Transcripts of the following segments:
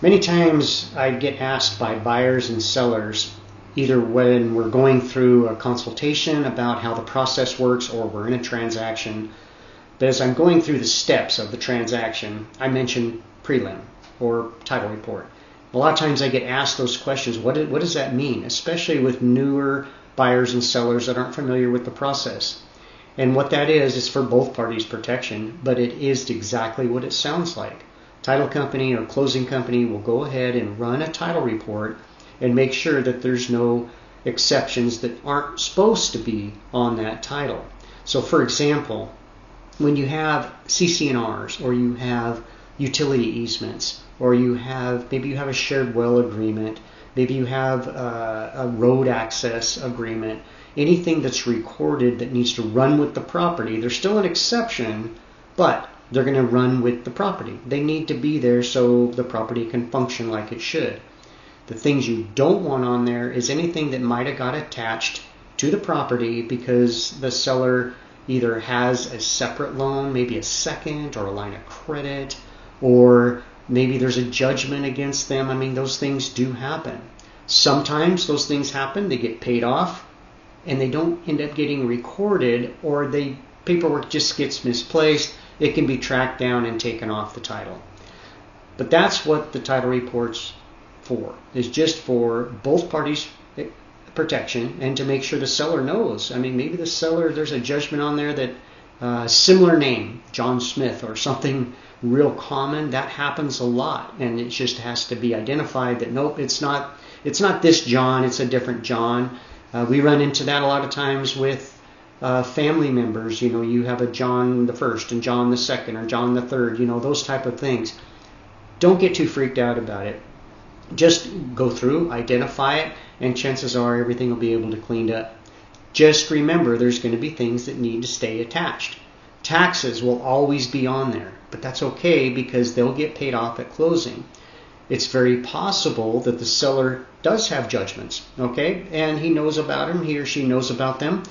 Many times I get asked by buyers and sellers, either when we're going through a consultation about how the process works or we're in a transaction, but as I'm going through the steps of the transaction, I mention prelim or title report. A lot of times I get asked those questions, what does that mean? Especially with newer buyers and sellers that aren't familiar with the process. And what that is for both parties protection, but it is exactly what it sounds like. Title company or closing company will go ahead and run a title report and make sure that there's no exceptions that aren't supposed to be on that title. So for example, when you have CC&Rs or you have utility easements or maybe you have a shared well agreement, maybe you have a road access agreement, anything that's recorded that needs to run with the property, there's still an exception, but they're going to run with the property. They need to be there so the property can function like it should. The things you don't want on there is anything that might have got attached to the property because the seller either has a separate loan, maybe a second or a line of credit, or maybe there's a judgment against them. I mean, those things do happen. Sometimes those things happen, they get paid off, and they don't end up getting recorded, or the paperwork just gets misplaced. It can be tracked down and taken off the title. But that's what the title report's for, is just for both parties protection and to make sure the seller knows. I mean, maybe the seller, there's a judgment on there that similar name, John Smith or something real common. That happens a lot, and it just has to be identified that nope, it's not this John, it's a different John. We run into that a lot of times with family members. You know, you have a John the first and John the second or John the third, you know, those type of things. Don't get too freaked out about it. Just go through, identify it, and chances are everything will be able to clean up. Just remember there's going to be things that need to stay attached. Taxes will always be on there, but that's okay because they'll get paid off at closing. It's very possible that the seller does have judgments, okay, and he knows about them, he or she knows about them.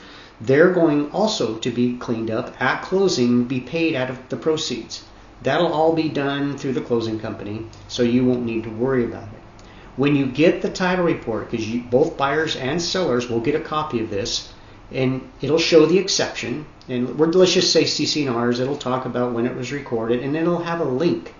They're going also to be cleaned up at closing, be paid out of the proceeds. That'll all be done through the closing company, so you won't need to worry about it. When you get the title report, because both buyers and sellers will get a copy of this, and it'll show the exception, and let's just say CC&Rs, it'll talk about when it was recorded, and then it'll have a link.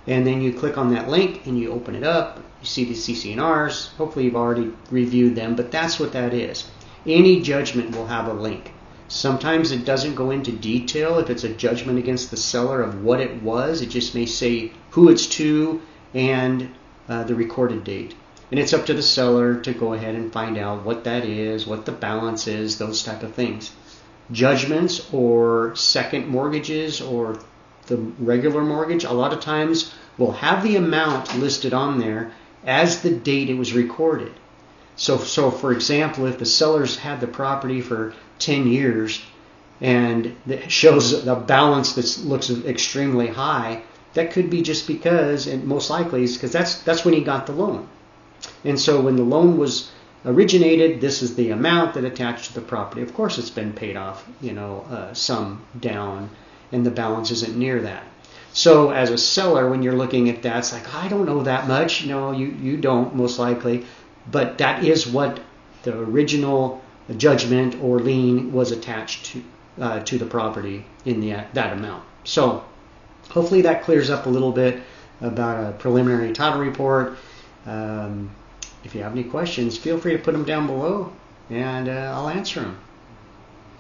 And then you click on that link and you open it up, you see the CC&Rs, hopefully you've already reviewed them, but that's what that is. Any judgment will have a link. Sometimes it doesn't go into detail if it's a judgment against the seller of what it was. It just may say who it's to and the recorded date. And it's up to the seller to go ahead and find out what that is, what the balance is, those type of things. Judgments or second mortgages or the regular mortgage, a lot of times will have the amount listed on there as the date it was recorded. So for example, if the seller's had the property for 10 years and it shows a balance that looks extremely high, that could be just because, and most likely is because that's when he got the loan. And so when the loan was originated, this is the amount that attached to the property. Of course, it's been paid off, some down, and the balance isn't near that. So as a seller, when you're looking at that, it's like, I don't know that much. No, you don't, most likely. But that is what the original judgment or lien was attached to the property in that amount. So hopefully that clears up a little bit about a preliminary title report. If you have any questions, feel free to put them down below, and I'll answer them.